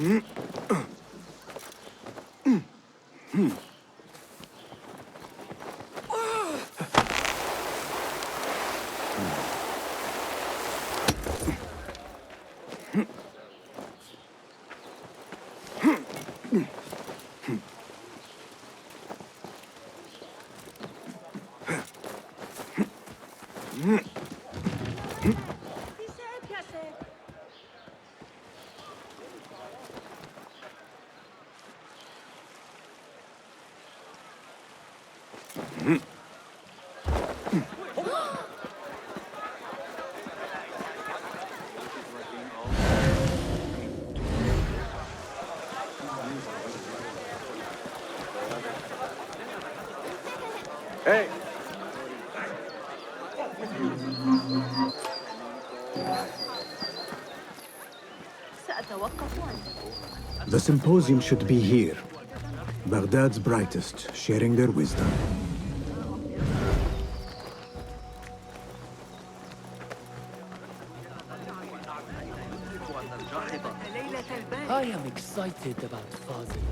Hey! The symposium should be here. Baghdad's brightest, sharing their wisdom. I am excited about Fazil.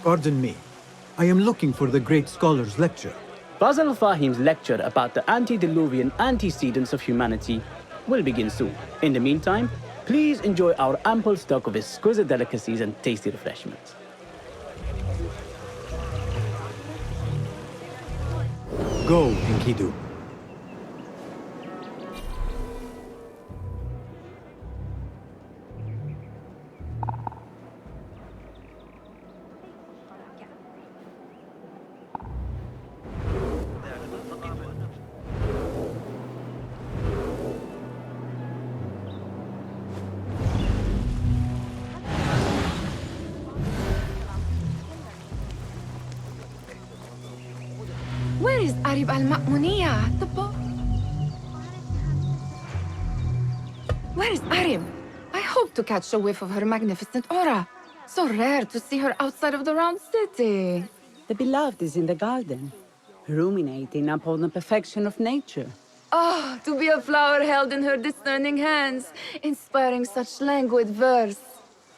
Pardon me. I am looking for the great scholar's lecture. Basil Fahim's lecture about the antediluvian antecedents of humanity will begin soon. In the meantime, please enjoy our ample stock of exquisite delicacies and tasty refreshments. Go, Enkidu. Where is Arib al-Ma'muniya? The boat? Where is Arib? I hope to catch a whiff of her magnificent aura. So rare to see her outside of the round city. The beloved is in the garden, ruminating upon the perfection of nature. Oh, to be a flower held in her discerning hands, inspiring such languid verse.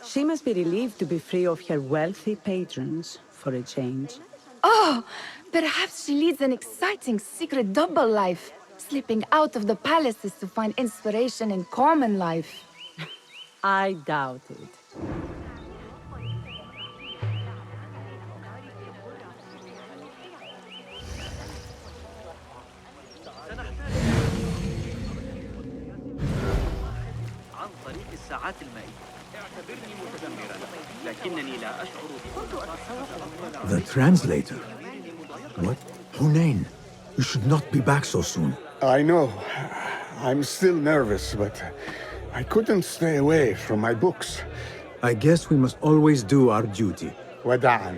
She must be relieved to be free of her wealthy patrons, for a change. Oh, perhaps she leads an exciting secret double life, slipping out of the palaces to find inspiration in common life. I doubt it. The translator? What? Hunain, you should not be back so soon. I know. I'm still nervous, but I couldn't stay away from my books. I guess we must always do our duty. وداعاً.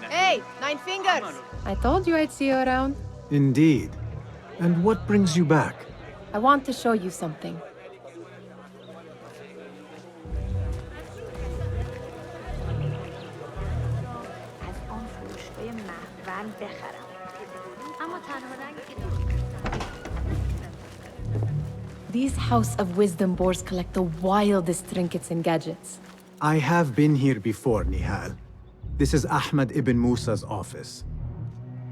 Hey, Nine Fingers! I told you I'd see you around. Indeed. And what brings you back? I want to show you something. These House of Wisdom boars collect the wildest trinkets and gadgets. I have been here before, Nihal. This is Ahmad ibn Musa's office.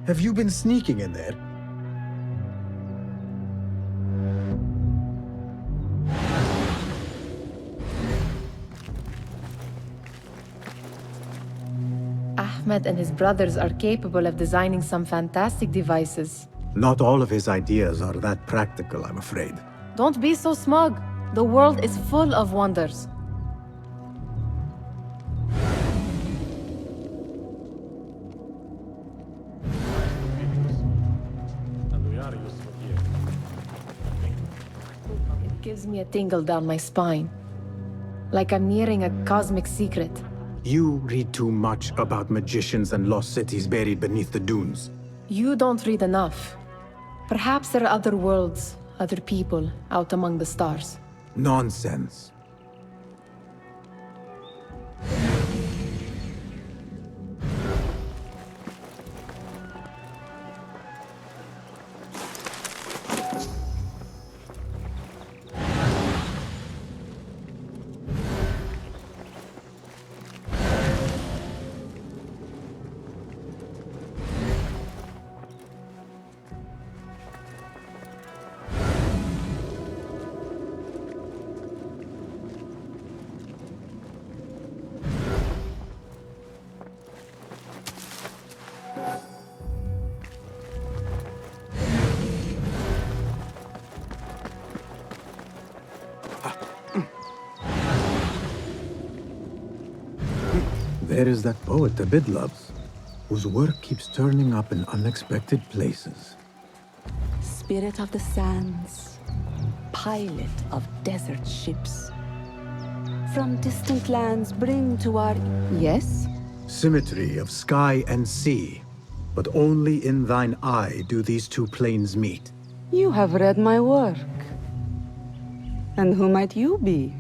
Have you been sneaking in there? Ahmed and his brothers are capable of designing some fantastic devices. Not all of his ideas are that practical, I'm afraid. Don't be so smug. The world is full of wonders. It gives me a tingle down my spine. Like I'm nearing a cosmic secret. You read too much about magicians and lost cities buried beneath the dunes. You don't read enough. Perhaps there are other worlds, other people out among the stars. Nonsense. There is that poet Abid loves, whose work keeps turning up in unexpected places. Spirit of the sands, pilot of desert ships. From distant lands bring to our... Yes? Symmetry of sky and sea, but only in thine eye do these two planes meet. You have read my work. And who might you be?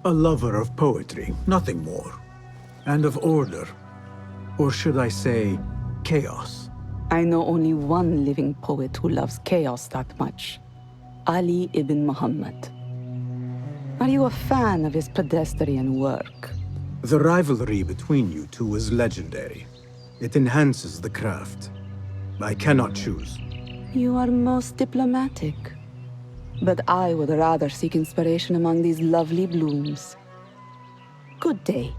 A lover of poetry, nothing more. And of order. Or should I say, chaos. I know only one living poet who loves chaos that much. Ali ibn Muhammad. Are you a fan of his pedestrian work? The rivalry between you two is legendary. It enhances the craft. I cannot choose. You are most diplomatic. But I would rather seek inspiration among these lovely blooms. Good day.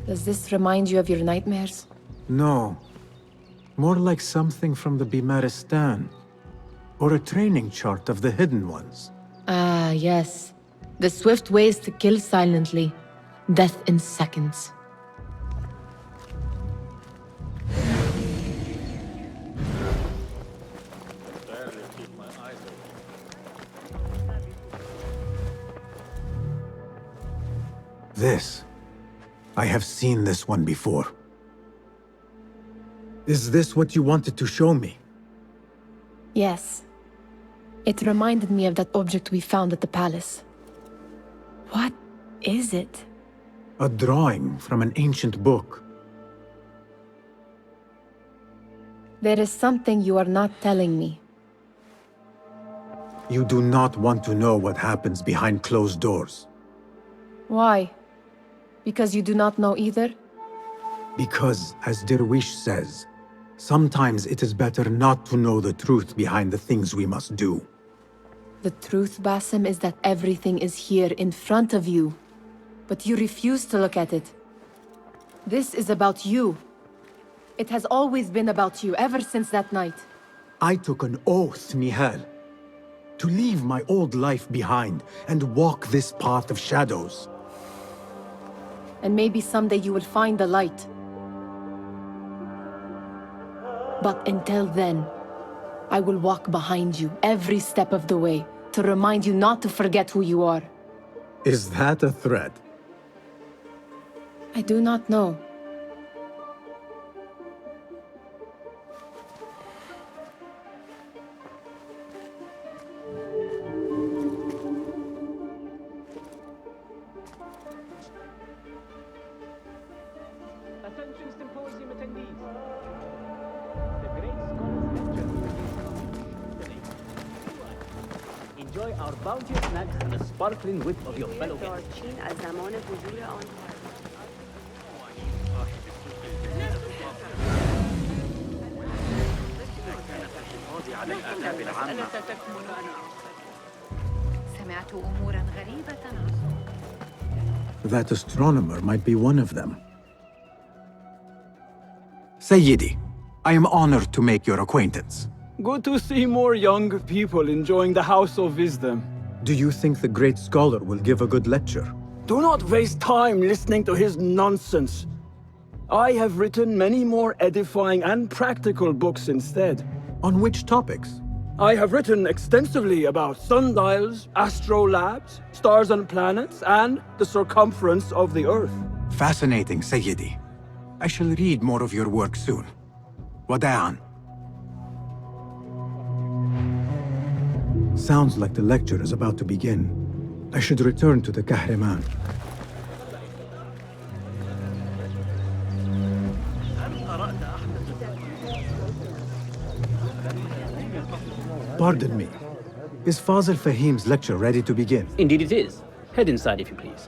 Does this remind you of your nightmares? No. More like something from the Bimaristan. Or a training chart of the Hidden Ones. Ah, yes. The swift ways to kill silently. Death in seconds. This. I have seen this one before. Is this what you wanted to show me? Yes. It reminded me of that object we found at the palace. What is it? A drawing from an ancient book. There is something you are not telling me. You do not want to know what happens behind closed doors. Why? Because you do not know either? Because, as Derwish says, sometimes it is better not to know the truth behind the things we must do. The truth, Basim, is that everything is here in front of you. But you refuse to look at it. This is about you. It has always been about you, ever since that night. I took an oath, Nihal, to leave my old life behind and walk this path of shadows. And maybe someday you will find the light. But until then, I will walk behind you every step of the way to remind you not to forget who you are. Is that a threat? I do not know. Attention Symposium attendees. The Great Scholars Lecture. Enjoy our bounteous snacks and the sparkling wit of your fellow guests. سمعت أموراً غريبة. That astronomer might be one of them. Sayyidi, I am honored to make your acquaintance. Good to see more young people enjoying the House of Wisdom. Do you think the great scholar will give a good lecture? Do not waste time listening to his nonsense. I have written many more edifying and practical books instead. On which topics? I have written extensively about sundials, astrolabes, stars and planets, and the circumference of the Earth. Fascinating, Sayyidi. I shall read more of your work soon. Wada'an. Sounds like the lecture is about to begin. I should return to the Kahraman. Pardon me. Is Fazil Fahim's lecture ready to begin? Indeed it is. Head inside if you please.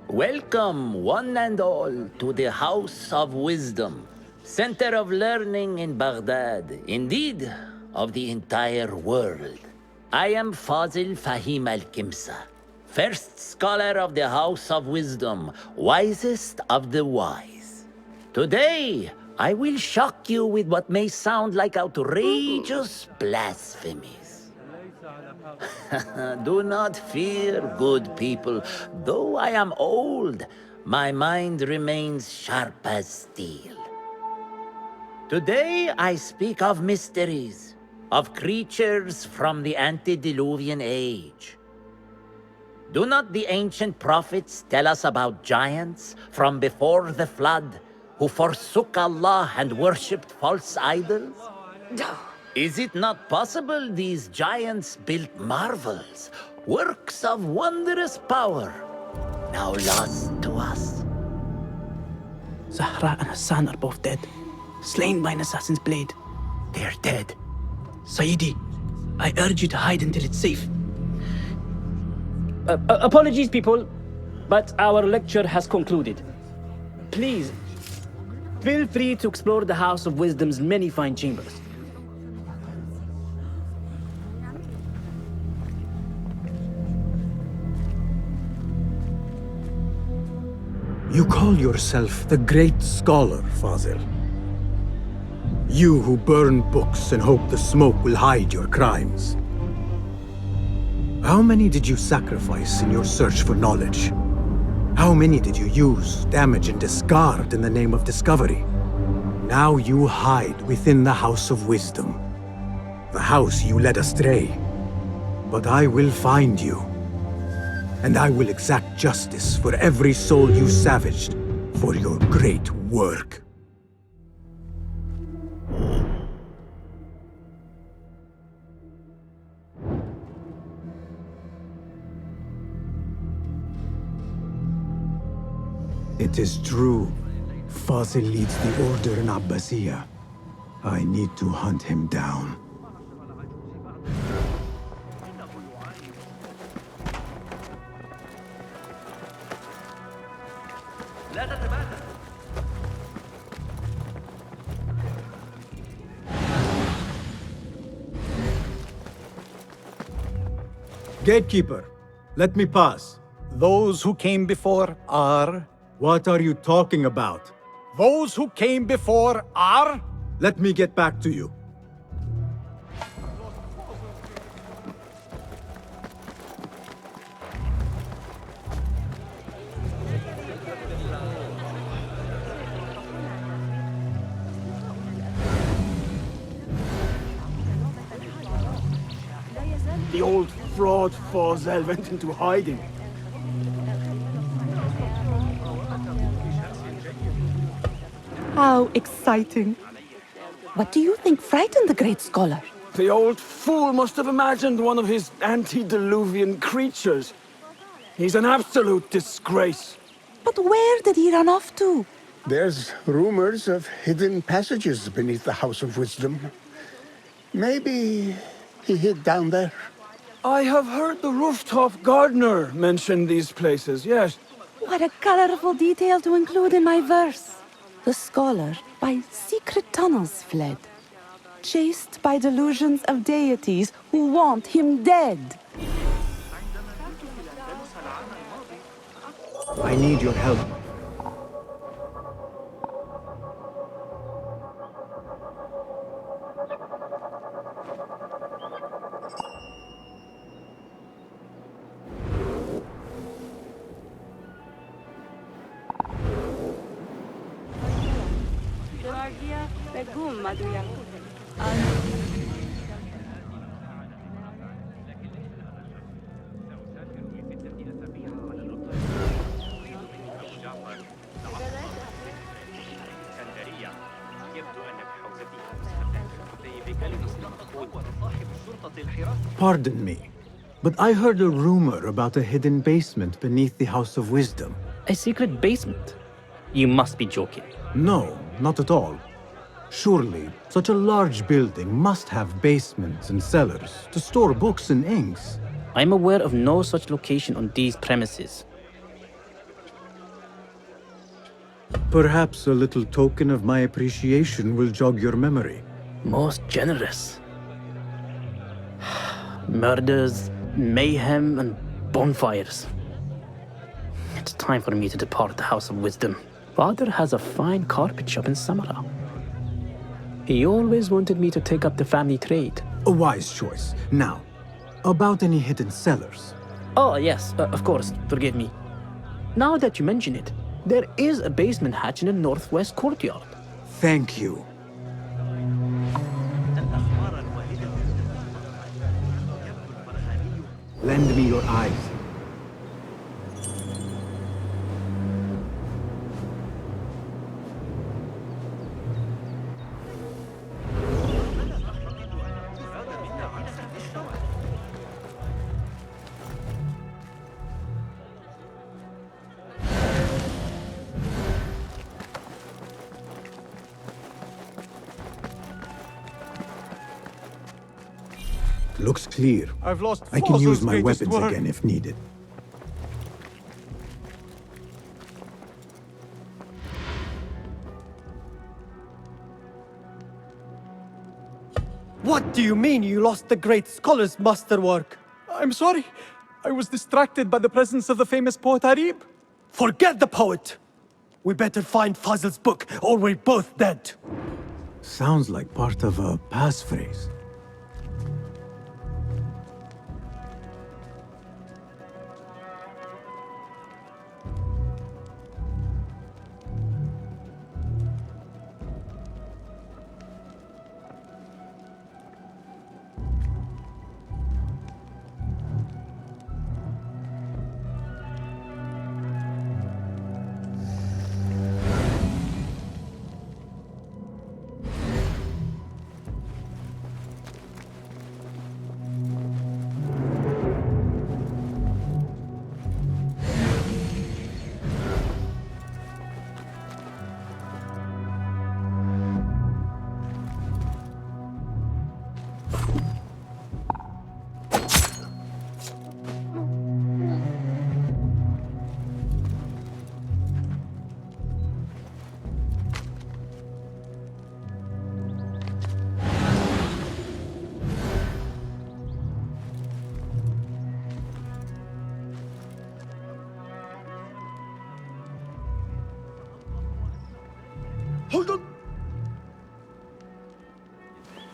Welcome, one and all, to the House of Wisdom, center of learning in Baghdad, indeed, of the entire world. I am Fazil Fahim al-Kimsa, first scholar of the House of Wisdom, wisest of the wise. Today, I will shock you with what may sound like outrageous blasphemies. Do not fear, good people. Though I am old, my mind remains sharp as steel. Today I speak of mysteries, of creatures from the antediluvian age. Do not the ancient prophets tell us about giants from before the flood who forsook Allah and worshipped false idols? Is it not possible these giants built marvels, works of wondrous power, now lost to us? Zahra and Hassan are both dead, slain by an assassin's blade. They're dead. Sayyidi, I urge you to hide until it's safe. Apologies, people, but our lecture has concluded. Please, feel free to explore the House of Wisdom's many fine chambers. You call yourself the great scholar, Fazil. You who burn books and hope the smoke will hide your crimes. How many did you sacrifice in your search for knowledge? How many did you use, damage, and discard in the name of discovery? Now you hide within the House of Wisdom, the house you led astray. But I will find you, and I will exact justice for every soul you savaged for your great work. It is true. Fazil leads the order in Abbasiyah. I need to hunt him down. Gatekeeper, let me pass. Those who came before are... What are you talking about? Those who came before are... Let me get back to you. The old fraud Fazil went into hiding. How exciting. What do you think frightened the great scholar? The old fool must have imagined one of his antediluvian creatures. He's an absolute disgrace. But where did he run off to? There's rumors of hidden passages beneath the House of Wisdom. Maybe he hid down there. I have heard the rooftop gardener mention these places, yes. What a colorful detail to include in my verse. The scholar by secret tunnels fled, chased by delusions of deities who want him dead. I need your help. Pardon me, but I heard a rumor about a hidden basement beneath the House of Wisdom. A secret basement? You must be joking. No, not at all. Surely, such a large building must have basements and cellars to store books and inks. I'm aware of no such location on these premises. Perhaps a little token of my appreciation will jog your memory. Most generous. Murders, mayhem, and bonfires. It's time for me to depart the House of Wisdom. Father has a fine carpet shop in Samara. He always wanted me to take up the family trade. A wise choice. Now, about any hidden cellars. Oh, yes, of course, forgive me. Now that you mention it, there is a basement hatch in the northwest courtyard. Thank you. Lend me your eyes. Looks clear. I've lost I can use Fozl's my greatest weapons work. again if needed. What do you mean you lost the great scholar's masterwork? I'm sorry. I was distracted by the presence of the famous poet Arib. Forget the poet! We better find Fazl's book, or we're both dead. Sounds like part of a passphrase. Hold on!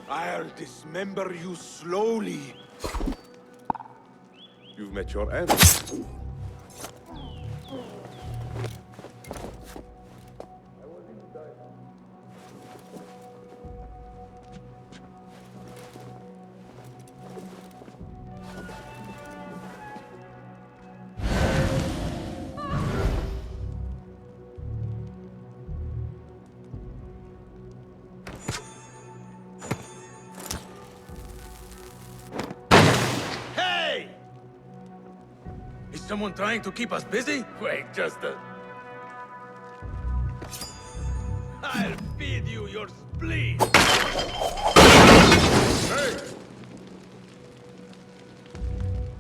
I'll dismember you slowly. You've met your end. Someone trying to keep us busy? Wait, just a... I'll feed you your spleen! Hey!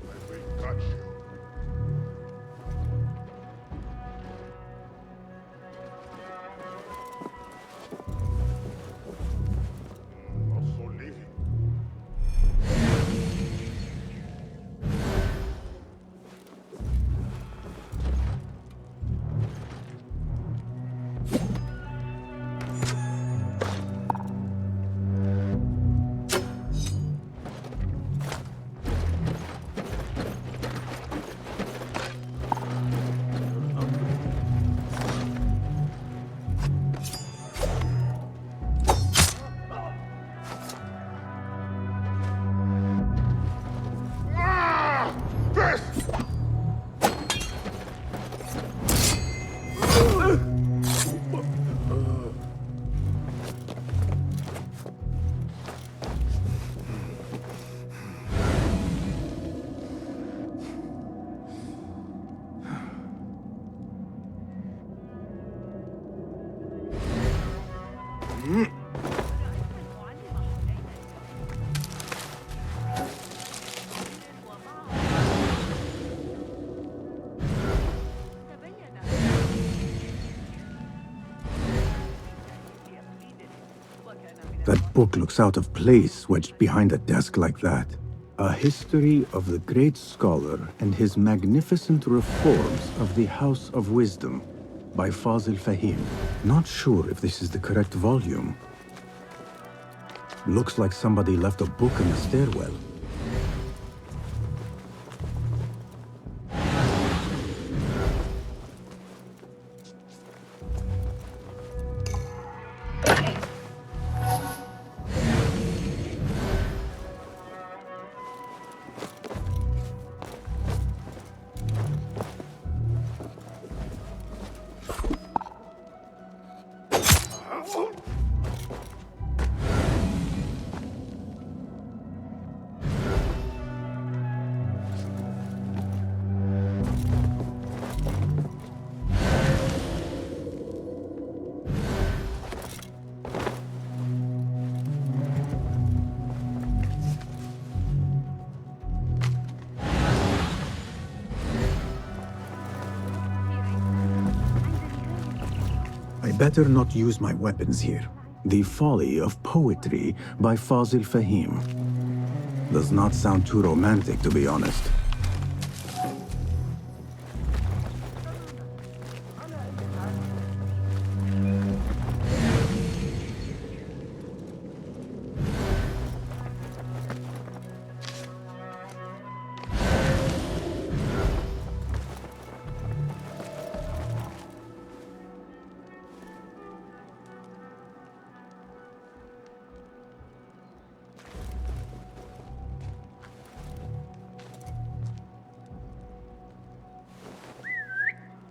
I will touch you. Not so living. That book looks out of place wedged behind a desk like that. A history of the great scholar and his magnificent reforms of the House of Wisdom by Fazil Fahim. Not sure if this is the correct volume. Looks like somebody left a book in the stairwell. I better not use my weapons here. The Folly of Poetry by Fazil Fahim. Does not sound too romantic, to be honest.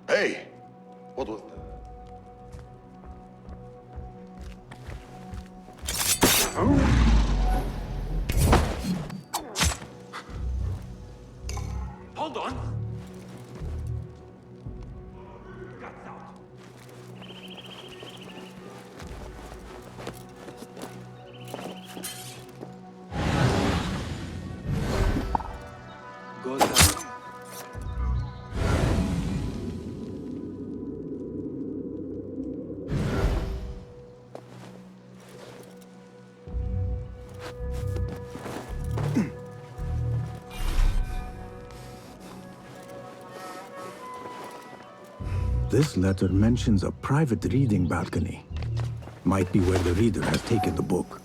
Hey! What was that? Hold on! This letter mentions a private reading balcony. Might be where the reader has taken the book.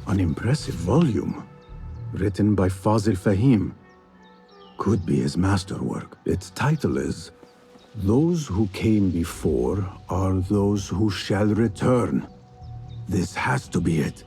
An impressive volume. Written by Fazil Fahim. Could be his masterwork. Its title is Those Who Came Before Are Those Who Shall Return. This has to be it.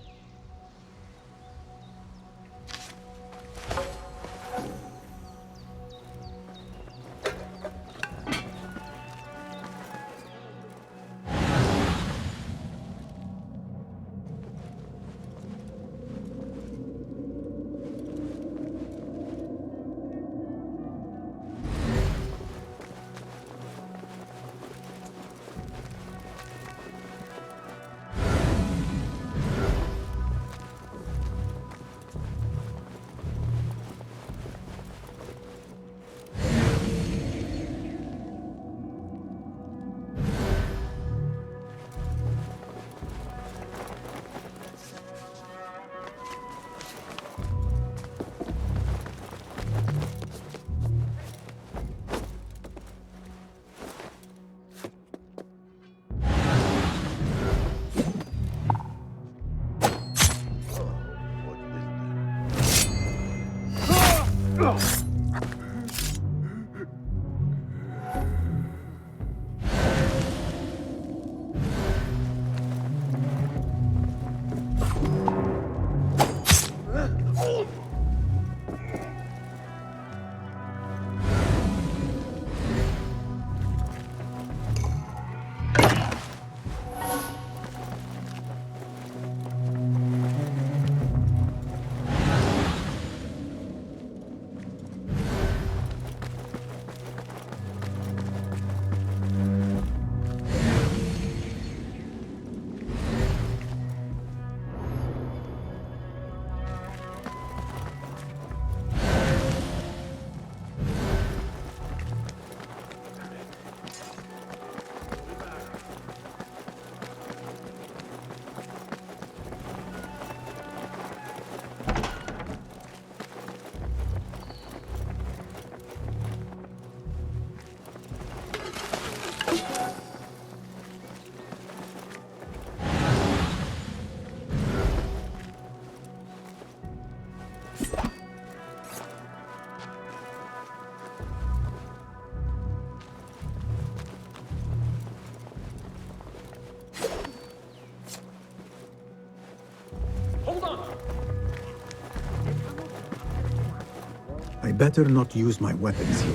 I better not use my weapons here.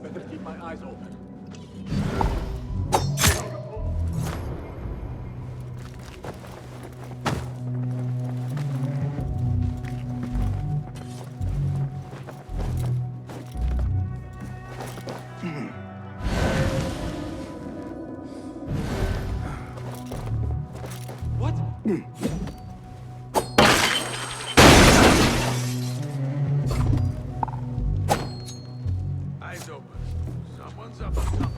Better keep my eyes open. Eyes open. Someone's up to something.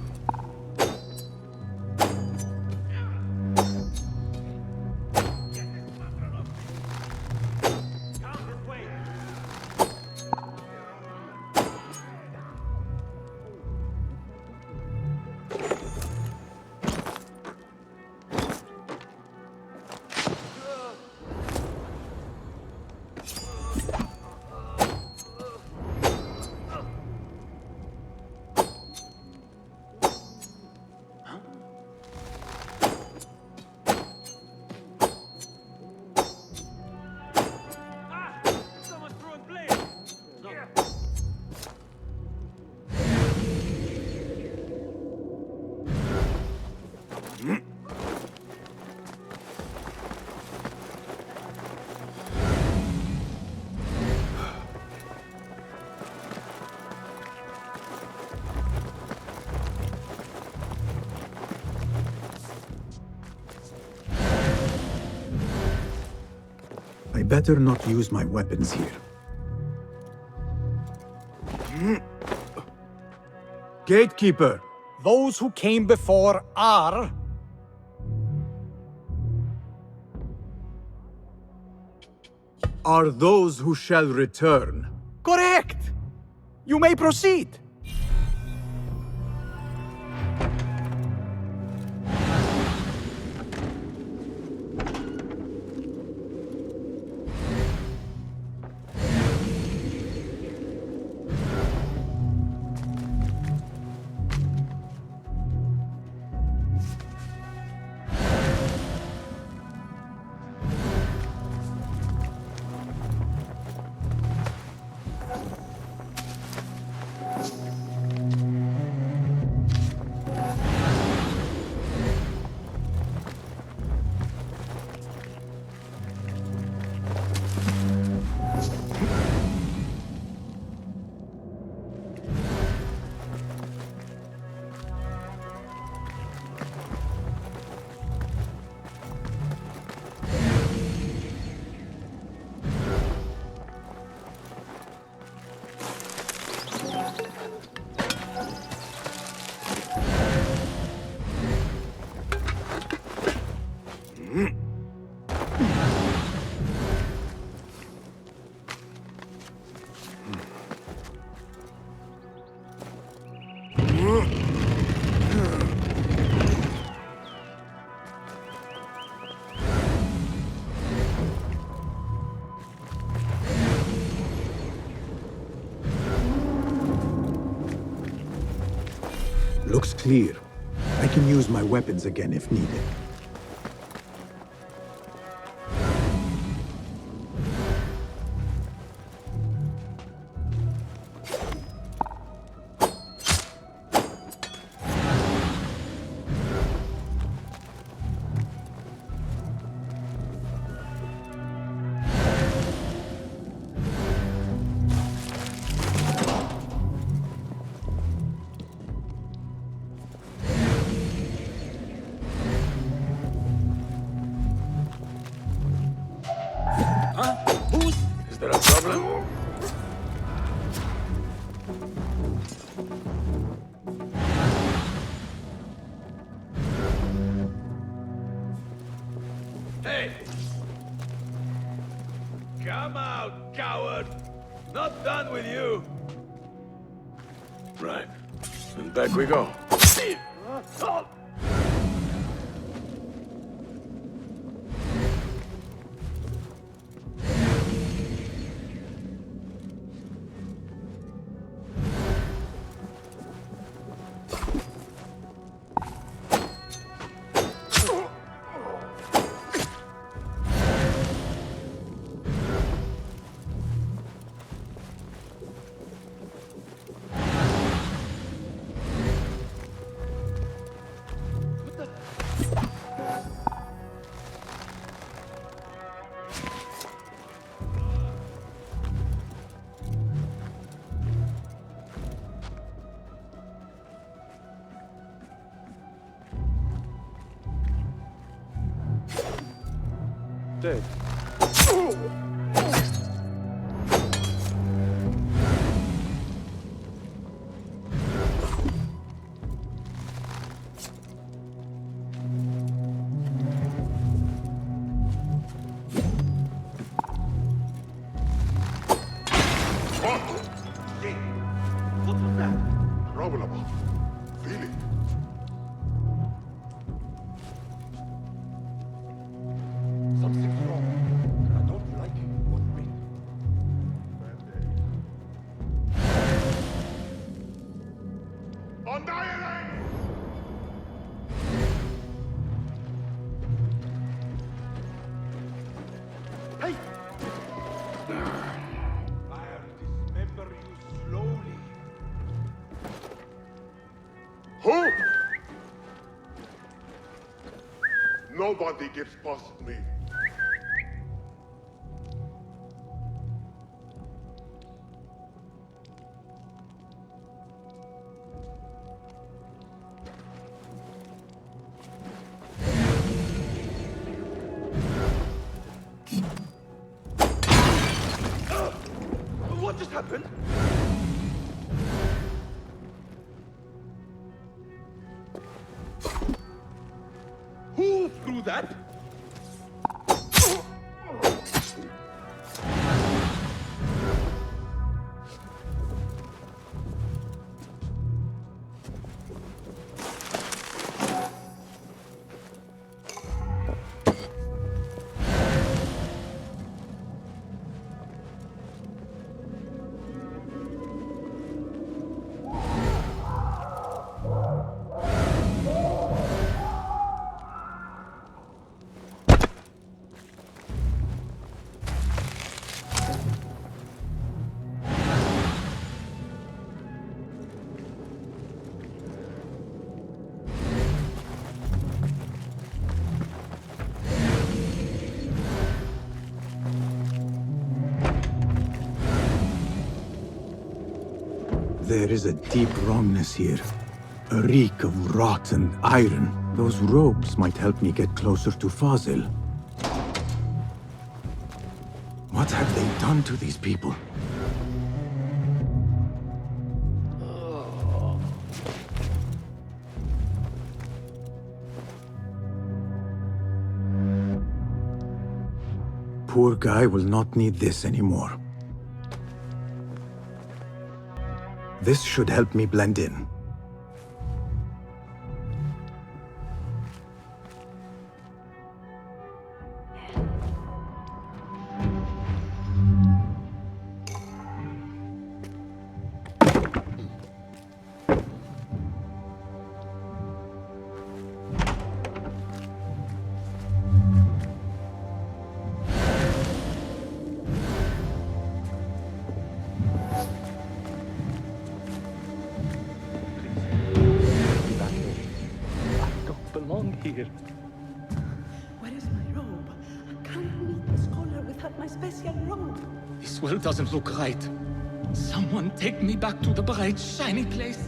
I better not use my weapons here. Gatekeeper! Those who came before are... are those who shall return. Correct! You may proceed. Looks clear. I can use my weapons again if needed. Is there a problem? Hey! Come out, coward! Not done with you! Right. And back we go. Dead. What was that? Problem. Feel it. Something's wrong. I don't like it one bit. On dialogue! Hey! I'll dismember you slowly. Who? Nobody gets past me. What just happened? Who threw that? There is a deep wrongness here. A reek of rot and iron. Those robes might help me get closer to Fazil. What have they done to these people? Poor guy will not need this anymore. This should help me blend in. Here. Where is my robe? I can't meet the scholar without my special robe. This world doesn't look right. Someone take me back to the bright, shiny place.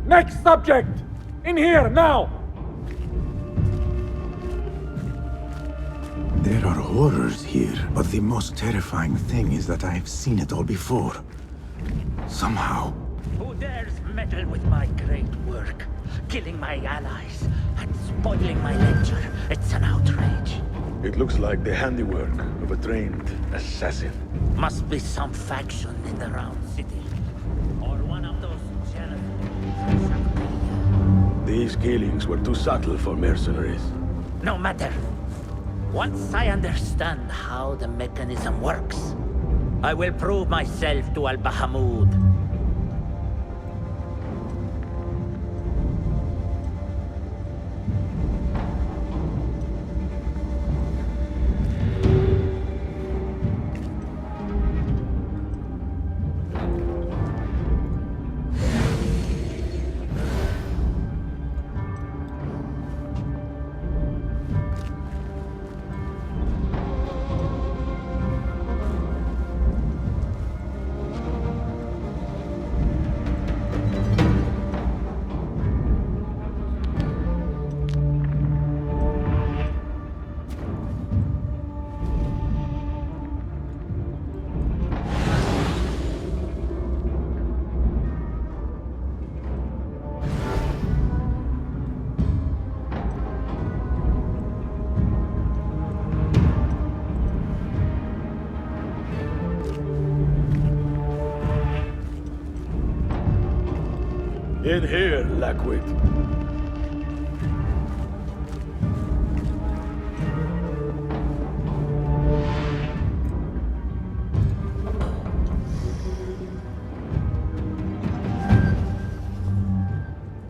Next subject! In here, now! There are horrors here, but the most terrifying thing is that I have seen it all before. Somehow. Who dares meddle with my great work? Killing my allies and spoiling my lecture. It's an outrage. It looks like the handiwork of a trained assassin. Must be some faction in the Round City. Or one of those jealous... These killings were too subtle for mercenaries. No matter. Once I understand how the mechanism works, I will prove myself to Al-Bahamud. In here, Lackwit.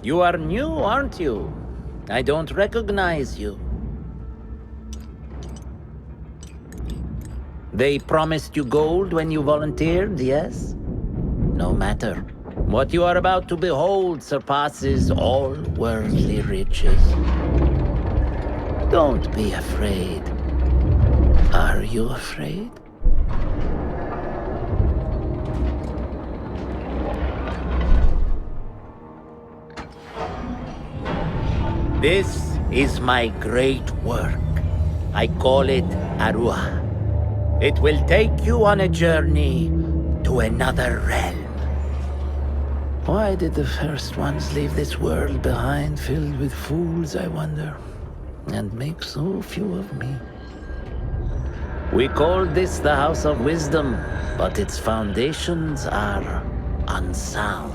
You are new, aren't you? I don't recognize you. They promised you gold when you volunteered, yes? No matter. What you are about to behold surpasses all worldly riches. Don't be afraid. Are you afraid? This is my great work. I call it Arua. It will take you on a journey to another realm. Why did the first ones leave this world behind, filled with fools, I wonder, and make so few of me? We called this the House of Wisdom, but its foundations are unsound.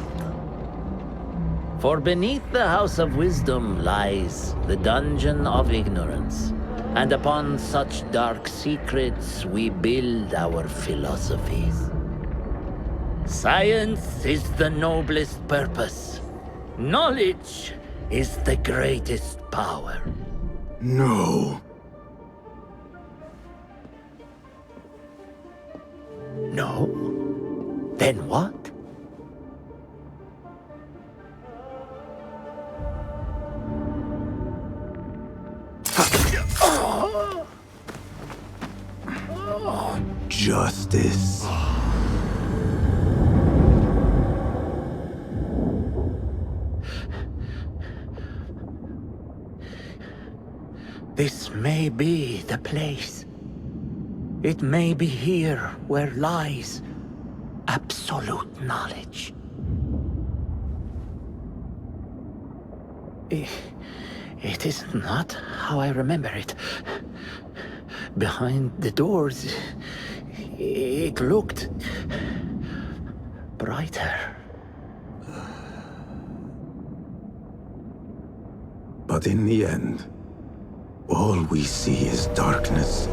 For beneath the House of Wisdom lies the Dungeon of Ignorance, and upon such dark secrets we build our philosophies. Science is the noblest purpose. Knowledge is the greatest power. No. No? Then what? Justice. This may be the place. It may be here where lies absolute knowledge. It is not how I remember it. Behind the doors, it looked brighter. But in the end, all we see is darkness.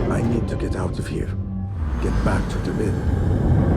I need to get out of here. Get back to the bin.